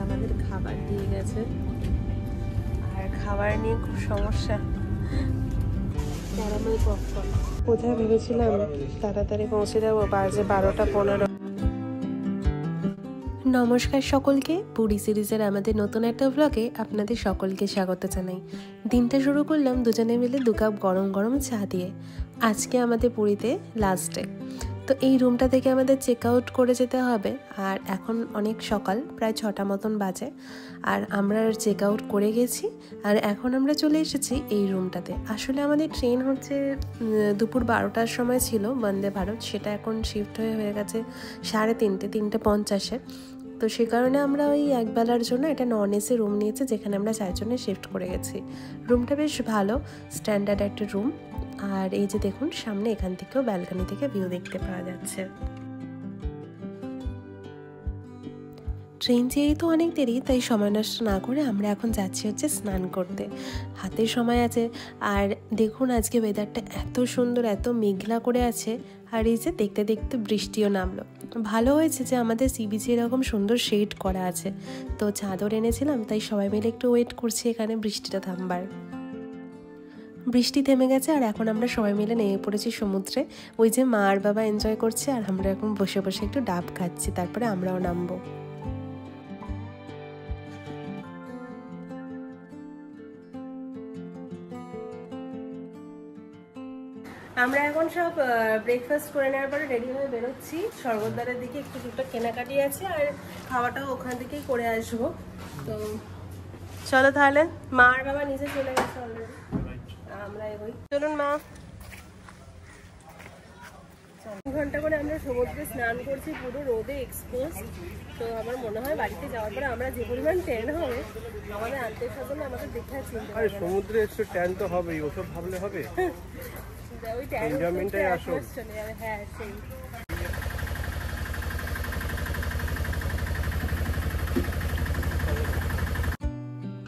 আমাদের খাবার দিয়ে গেছে, আর খাবার নিয়ে খুব সমস্যা। ক্যারামেল পপকর্ন কোথায় ভেবেছিলাম তাড়াতাড়ি পৌঁছে যাবো, বাজে 12:15। নমস্কার সকলকে, পুরী সিরিজের আমাদের নতুন একটা ব্লগে আপনাদের সকলকে স্বাগত জানাই। দিনটা শুরু করলাম দুজনে মিলে 2 কাপ গরম গরম চা দিয়ে। আজকে আমাদের পুরীতে লাস্ট ডে, তো এই রুমটা থেকে আমাদের চেক আউট করে যেতে হবে। আর এখন অনেক সকাল, প্রায় 6টা মতন বাজে, আর আমরা চেক আউট করে গেছি। আর এখন আমরা চলে এসেছি এই রুমটাতে। আসলে আমাদের ট্রেন হচ্ছে দুপুর 12টার সময় ছিল বন্দে ভারত, সেটা এখন শিফট হয়ে গেছে 3:30-3:50-এ। তো সে কারণে আমরা ওই একবেলার জন্য এটা নন এসি রুম নিয়েছি, যেখানে আমরা 4 জনে শিফট করে গেছি। রুমটা বেশ ভালো, স্ট্যান্ডার্ড একটা রুম। আর এই যে দেখুন সামনে, এখান থেকেও ব্যালকনি থেকে ভিউ দেখতে পাওয়া যাচ্ছে। ট্রেন যেহেতু অনেক দেরি, তাই সময় নষ্ট না করে আমরা এখন যাচ্ছি হচ্ছে স্নান করতে। হাতে সময় আছে। আর দেখুন আজকে ওয়েদারটা এত সুন্দর, এত মেঘলা করে আছে। আর এই যে দেখতে দেখতে বৃষ্টিও নামলো। ভালো হয়েছে যে আমাদের সি বিচে এরকম সুন্দর শেড করা আছে, তো চাদর এনেছিলাম, তাই সবাই মিলে একটু ওয়েট করছি এখানে বৃষ্টিটা থামবার। বৃষ্টি থেমে গেছে, আর এখন আমরা সবাই মিলে নেমে পড়েছি সমুদ্রে। ওই যে মা আর বাবা এনজয় করছে, আর আমরা এখন বসে বসে একটু ডাব খাচ্ছি, তারপরে আমরাও নামবো। আমরা এখন সব ব্রেকফাস্ট করে নেওয়ার পরে রেডি হয়ে বেরোচ্ছি স্বর্গদ্বারের দিকে। একটু টুকটাক কেনাকাটি আছে, আর খাওয়াটাও ওখান থেকেই করে আসবো। তো চলো তাহলে, মা আর বাবা নিচে চলে গেছে অলরেডি, আমরা এগোই। চলুন মা। 2 ঘন্টা করে আমরা সমুদ্রে স্নান করছি, পুরো রোদে এক্সপোজ। তো আমার মনে হয় বাড়িতে যাওয়ার পরে আমরা যে পরিমাণ ট্যান হবে, আমাদের আত্মীয় স্বজন আমাদের দেখে চিনতে পারবে। সমুদ্রে একটু ট্যান তো হবেই, ওসব ভাবলে হবে? ওই ট্যান এনজয়মেন্টটাই আসল। চলে যাবে। হ্যাঁ সেই।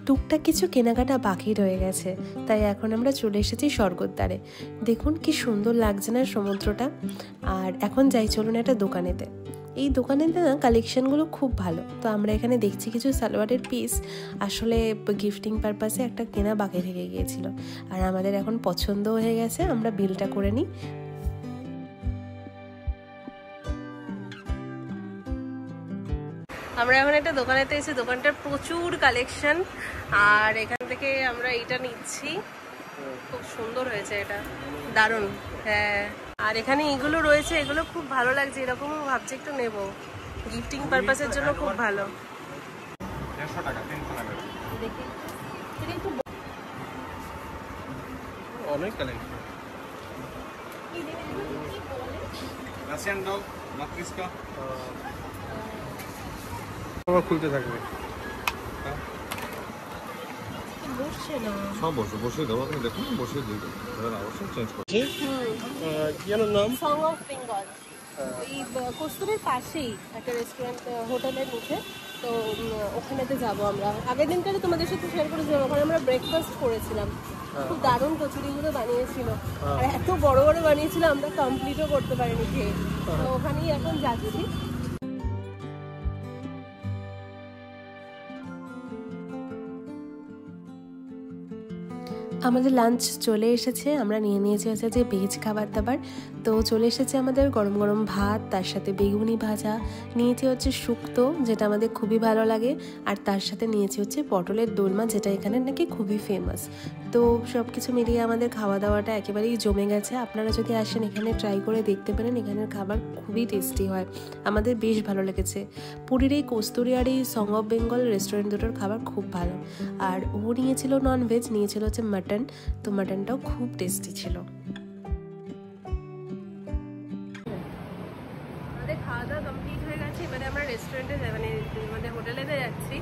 টুকটাক কিছু কেনাকাটা বাকি রয়ে গেছে, তাই এখন আমরা চলে এসেছি স্বর্গদ্বারে। দেখুন কি সুন্দর লাগছে না সমুদ্রটা। আর এখন যাই, চলুন একটা দোকানেতে। এই দোকানেতে না কালেকশনগুলো খুব ভালো। তো আমরা এখানে দেখছি কিছু সালোয়ারের পিস, আসলে গিফটিং পারপাসে একটা কেনা বাকি থেকে গিয়েছিল। আর আমাদের এখন পছন্দ হয়ে গেছে, আমরা বিলটা করে নিই। আমরা এখন একটা দোকানেতে এসে, দোকানটার প্রচুর কালেকশন, আর এখান থেকে আমরা এটা নিচ্ছি। খুব সুন্দর হয়েছে এটা, দারুণ। হ্যাঁ, আর এখানে এগুলো রয়েছে, এগুলো খুব ভালো লাগছে, এরকম ভাবছি একটু নেব, গিফটিং পারপাসের জন্য খুব ভালো। দেখি অনেক কালেকশন। রাশিয়ান ডগ, মাতৃস্কা আবার খুলতে থাকবে। বসছে না, সব বসে দাও, আপনি দেখুন বসে দিয়ে দেবো, অবশ্যই চেঞ্জ করছি। কি জানো নাম? Song of Bengal. এই কস্তুরের পাশেই একটা রেস্টুরেন্ট, হোটেলের নিচে। তো ওখানেতে যাবো আমরা। আগের দিনকারে তোমাদের সাথে শেয়ার করেছিলাম, ওখানে আমরা ব্রেকফাস্ট করেছিলাম। খুব দারুণ কচুরিগুলো বানিয়েছিল, আর এত বড় বড় বানিয়েছিল আমরা কমপ্লিটও করতে পারিনি খেয়ে। তো ওখানেই এখন যাচ্ছি। আমাদের লাঞ্চ চলে এসেছে, আমরা নিয়ে নিয়েছি হচ্ছে যে ভেজ খাবার দাবার। তো চলে এসেছে আমাদের গরম গরম ভাত, তার সাথে বেগুনি ভাজা, নিয়েছি হচ্ছে শুক্তো, যেটা আমাদের খুবই ভালো লাগে, আর তার সাথে নিয়েছি হচ্ছে পটলের দোলমা, যেটা এখানে নাকি খুবই ফেমাস। তো সব কিছু মিলিয়ে আমাদের খাওয়া দাওয়াটা একেবারেই জমে গেছে। আপনারা যদি আসেন এখানে ট্রাই করে দেখতে পারেন, এখানের খাবার খুবই টেস্টি হয়, আমাদের বেশ ভালো লেগেছে। পুরীর এই কস্তুরি আর এই সং অফ বেঙ্গল রেস্টুরেন্ট দুটোর খাবার খুব ভালো। আর ও নিয়েছিল ননভেজ, নিয়েছিল হচ্ছে মাটন, তো মাটনটাও খুব টেস্টি ছিল। আমাদের খাওয়া দাওয়া কমপ্লিট হয়ে গেছে, এবারে আমরা রেস্টুরেন্টে মানে আমাদের হোটেলেতে যাচ্ছি।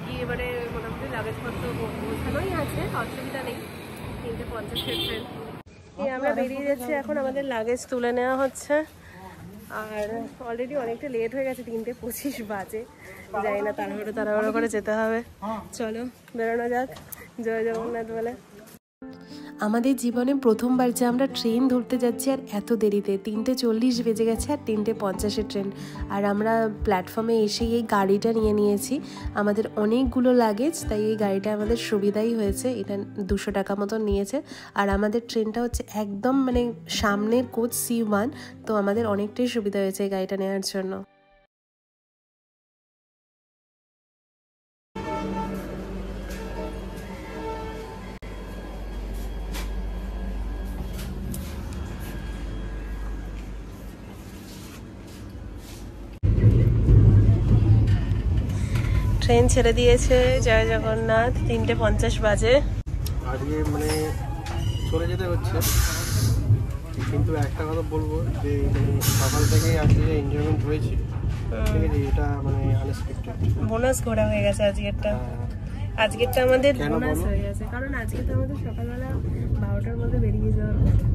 গিয়ে এবারে মোটামুটি লাগেজপত্র গোছানোই আছে, অসুবিধা নেই। 3:50 ট্রেন। আমরা বেরিয়ে যাচ্ছি এখন, আমাদের লাগেজ তুলে নেওয়া হচ্ছে। আর অলরেডি অনেকটা লেট হয়ে গেছে, 3:25 বাজে। যাই না, তাড়াহুড়ো করে যেতে হবে। চলো বেরোনো যাক, জয় জগন্নাথ বলে। আমাদের জীবনে প্রথমবার যে আমরা ট্রেন ধরতে যাচ্ছি আর এত দেরিতে, 3:40 বেজে গেছে আর 3:50 ট্রেন। আর আমরা প্ল্যাটফর্মে এসেই এই গাড়িটা নিয়েছি। আমাদের অনেকগুলো লাগেজ, তাই এই গাড়িটা আমাদের সুবিধাই হয়েছে। এটা 200 টাকা মতন নিয়েছে। আর আমাদের ট্রেনটা হচ্ছে একদম মানে সামনের কোচ C1, তো আমাদের অনেকটাই সুবিধা হয়েছে এই গাড়িটা নেওয়ার জন্য। ট্রেন ছেড়ে দিয়েছে, জয় জগন্নাথ। 3:50 বাজে। আজকে মানে চলে যেতে হচ্ছে, কিন্তু একটা কথা বলবো যে সকাল থেকে আজকে এনজয়মেন্ট হয়েছে, ঠিক আছে, এটা মানে আনএক্সপেক্টেড বোনাস ঘোরা হয়ে গেছে আজকেরটা। আজকেরটা আমাদের বোনাস হয়ে গেছে, কারণ আজকে তো আমাদের সকালবেলা 12টার মধ্যে বেরিয়ে যাওয়ার কথা।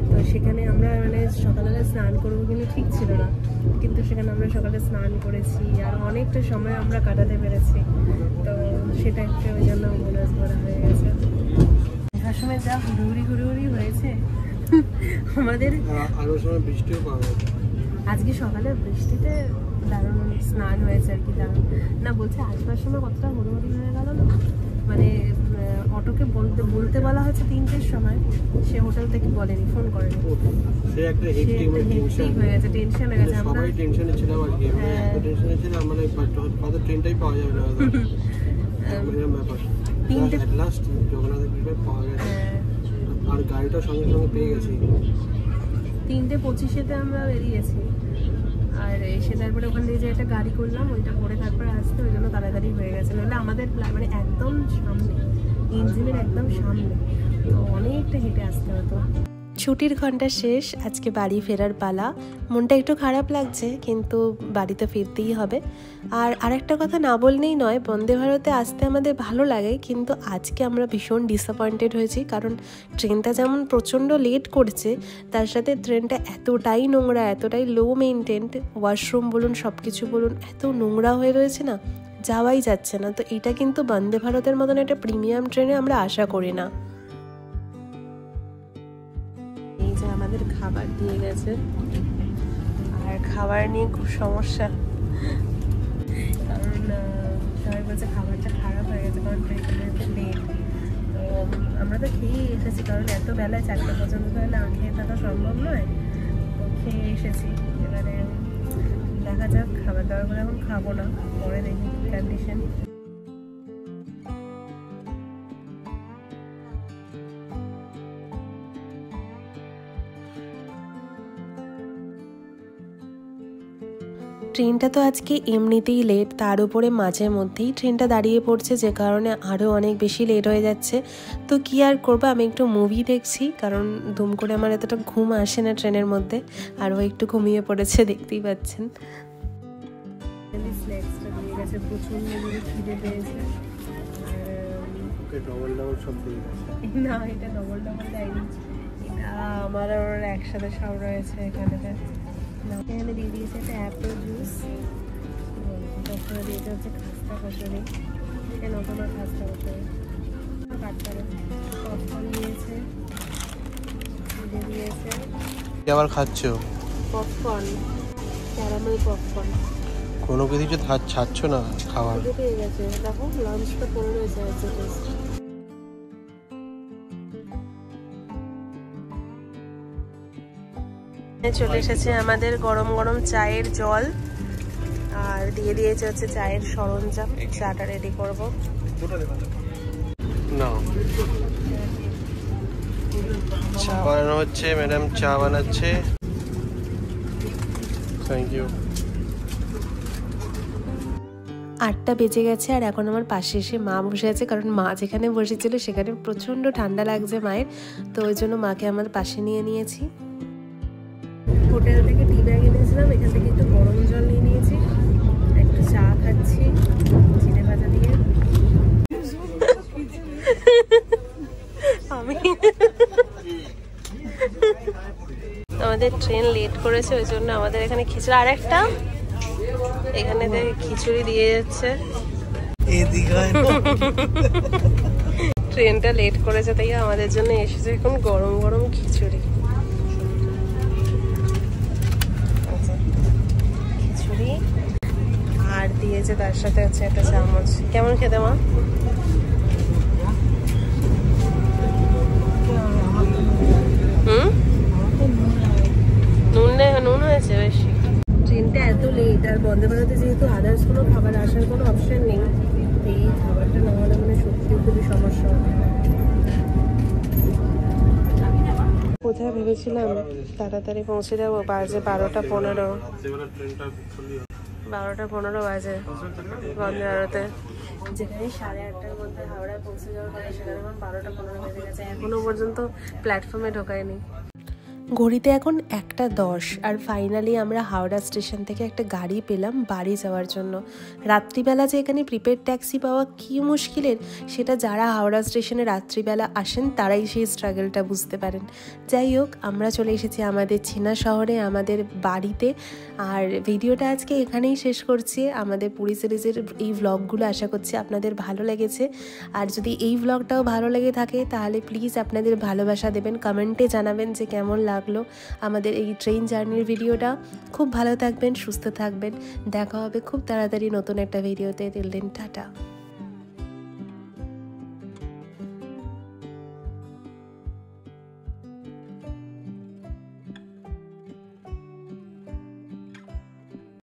তো সেখানে আমরা মানে সকালবেলা স্নান করবো কিন্তু ঠিক ছিল না, কিন্তু সেখানে আমরা সকালে স্নান করেছি আর অনেকটা সময় আমরা কাটাতে পেরেছি। তো সেটা একটা ওই জন্য বোনাস ভরা হয়ে গেছে। আসার সময় যা হুড়ুহুড়ি হয়েছে আমাদের, আরো সময় বৃষ্টিও পাওয়া গেছে। আজকে সকালে বৃষ্টিতে দারুণ স্নান হয়েছে আর কি, দারুণ না বলছে। আসবার সময় কতটা হুড়োহুড়ি হয়ে গেল না, মানে অটোকে বলতে বলা হচ্ছে 3টের সময়, সে হোটেল থেকে বলেনি, ফোন করেনি। সে একটা হেক্টিক হয়ে গেছে, টেনশন হয়ে গেছে। আমরা সবাই টেনশনে ছিলাম আর কি, এত টেনশনে ছিলাম মানে কত ট্রেনটাই পাওয়া যাবে না এরকম ব্যাপার। 3টে লাস্ট জগন্নাথের কৃপায় পাওয়া গেছে, আর গাড়িটা সঙ্গে সঙ্গে পেয়ে গেছি। 3:25-এ আমরা বেরিয়েছি, আর এসে তারপরে ওখান থেকে যে একটা গাড়ি করলাম, ওইটা করে তারপরে আসতে, ওই জন্য তাড়াতাড়ি হয়ে গেছে। নাহলে আমাদের মানে একদম সামনে, ইঞ্জিনের একদম সামনে, তো অনেকটা হেঁটে আসতে হতো। ছুটির ঘন্টা শেষ, আজকে বাড়ি ফেরার পালা। মনটা একটু খারাপ লাগছে, কিন্তু বাড়িতে ফিরতেই হবে। আর আরেকটা কথা না বললেই নয়, বন্দে ভারতে আসতে আমাদের ভালো লাগে, কিন্তু আজকে আমরা ভীষণ ডিসঅ্যাপয়েন্টেড হয়েছি। কারণ ট্রেনটা যেমন প্রচণ্ড লেট করছে, তার সাথে ট্রেনটা এতটাই নোংরা, এতটাই লো মেইনটেন্ড, ওয়াশরুম বলুন সব কিছু বলুন এত নোংরা হয়ে রয়েছে না, যাওয়াই যাচ্ছে না। তো এটা কিন্তু বন্দে ভারতের মতন একটা প্রিমিয়াম ট্রেনে আমরা আশা করি না। এই যে আমাদের খাবার দিয়ে গেছে, আর খাবার নিয়ে খুব সমস্যা, কারণ সবাই বলছে খাবারটা খারাপ হয়ে গেছে, কারণ ট্রেনটা লেট। তো আমরা তো খেয়েই এসেছি, কারণ এত বেলায় 4টা পর্যন্ত তো না খেয়ে থাকা সম্ভব নয়, তো খেয়ে এসেছি। এবারে দেখা যাক, খাবার দাবার করে এখন খাবো না, পরে দেখি কন্ডিশন। ট্রেনটা তো আজকে এমনিতেই লেট, তার উপরে মাঝের মধ্যেই ট্রেনটা দাঁড়িয়ে পড়ছে, যে কারণে আরও অনেক বেশি লেট হয়ে যাচ্ছে। তো কি আর করবো, আমি একটু মুভি দেখছি, কারণ দুম করে আমার এতটা ঘুম আসে না ট্রেনের মধ্যে। আর ও একটু ঘুমিয়ে পড়েছে, দেখতেই পাচ্ছেন। স্ন্যাক্সটা দিয়ে গেছে, প্রচণ্ড খিদে পেয়েছে। না, এটা ডবল দেয়নি, এটা আমার ওর একসাথে সব রয়েছে এখানে। এখানে দিয়ে দিয়েছে একটা অ্যাপেল জুস, তারপরে দিয়েছে হচ্ছে খাস্তা কচুরি, এটা নতুন খাস্তা কচুরি, তারপরে পপকর্ন দিয়েছে, দিয়েছে আবার খাচ্ছ পপকর্ন, ক্যারামেল পপকর্ন। কোনো কিছু ছাড়ছ না খাবার, পেয়ে গেছে। দেখো লাঞ্চটা পড়ে রয়েছে। চলে এসেছে আমাদের গরম গরম চায়ের জল, আর দিয়ে দিয়েছে হচ্ছে চায়ের সরঞ্জাম। চাটা রেডি করবো। না, চা বানানো হচ্ছে, ম্যাডাম চা বানাচ্ছে। Thank you. 8টা বেজে গেছে, আর এখন আমার পাশে এসে মা বসে আছে, কারণ মা যেখানে বসেছিল সেখানে প্রচণ্ড ঠান্ডা লাগছে মায়ের, তো ওই জন্য মাকে আমার পাশে নিয়ে নিয়েছি। হোটেল থেকে টি ব্যাগ এনেছিলাম, এখান থেকে একটু গরম জল নিয়ে নিয়েছি, একটু চা খাচ্ছি চিড়ে ভাজা দিয়ে। আমি আমাদের ট্রেন লেট করেছে, ওই জন্য আমাদের এখানে খিচুড়ি, আর একটা এখানে খিচুড়ি দিয়ে যাচ্ছে। ট্রেনটা লেট করেছে, তাই আমাদের জন্য এসেছে এখন গরম গরম খিচুড়ি। খিচুড়ি আর দিয়েছে তার সাথে হচ্ছে একটা চামচ। কেমন খেতে মা? নুন হয়েছে বেশি। ট্রেনটা এত লেট আর বন্দে ভারতে যেহেতু আদার্স কোনো খাবার আসার কোনো অপশন নেই, এই খাবারটা না হলে মানে সত্যি খুবই সমস্যা হবে। কোথায় ভেবেছিলাম তাড়াতাড়ি পৌঁছে যাবো, বাজে 12:15। 12:15 বাজে বন্দে ভারতে, যেখানে 8:30টার মধ্যে হাওড়ায় পৌঁছে যাওয়ার পরে সেখানে এখন 12:15 বেজে গেছে, এখনো পর্যন্ত প্ল্যাটফর্মে ঢোকায়নি। ঘড়িতে এখন 1:10 আর ফাইনালি আমরা হাওড়া স্টেশন থেকে একটা গাড়ি পেলাম বাড়ি যাওয়ার জন্য। রাত্রিবেলা যে এখানে প্রিপেড ট্যাক্সি পাওয়া কী মুশকিলের, সেটা যারা হাওড়া স্টেশনে রাত্রিবেলা আসেন তারাই সেই স্ট্রাগলটা বুঝতে পারেন। যাই হোক, আমরা চলে এসেছি আমাদের চেনা শহরে, আমাদের বাড়িতে। আর ভিডিওটা আজকে এখানেই শেষ করছি। আমাদের পুরী সিরিজের এই ভ্লগগুলো আশা করছি আপনাদের ভালো লেগেছে। আর যদি এই ভ্লগটাও ভালো লেগে থাকে তাহলে প্লিজ আপনাদের ভালোবাসা দেবেন, কমেন্টে জানাবেন যে কেমন লাগলো আমাদের এই ট্রেন জার্নির ভিডিওটা। খুব ভালো থাকবেন, সুস্থ থাকবেন, দেখা হবে খুব তাড়াতাড়ি নতুন একটা ভিডিওতে। Till then tata.